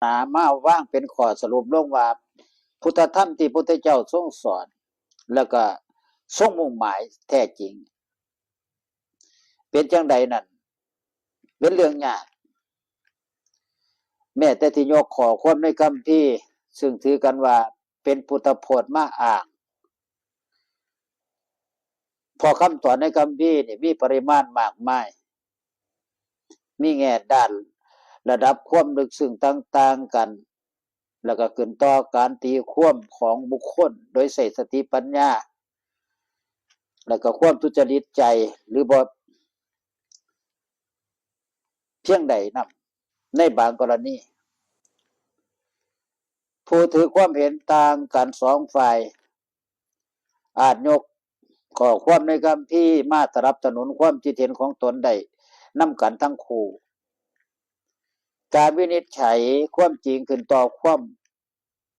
นามาว่างเป็นข้อสรุปลงว่าพุทธธรรมที่พุทธเจ้าทรงสอนแล้วก็ทรงมุ่งหมายแท้จริงเป็นจังใดนั่นเป็นเรื่องยากแม้แต่ที่ยกข้อความในคัมภีร์ซึ่งถือกันว่าเป็นพุทธพจน์มาอ้างพอคำสอนในคัมภีร์นี่มีปริมาณมากมายมีแง่ด้านระดับความลึกซึ้งต่างๆกันแล้วก็ขึ้นต่อการตีความของบุคคลโดยใช้สติปัญญาแล้วก็ความทุจริตใจหรือบ่เพียงใดนำในบางกรณีผู้ถือความเห็นต่างกันสองฝ่ายอาจยกข้อความในคัมภีร์มาสนับสนุนความคิดเห็นของตนได้นำกันทั้งคู่การวินิจฉัยความจริงขึ้นต่อความ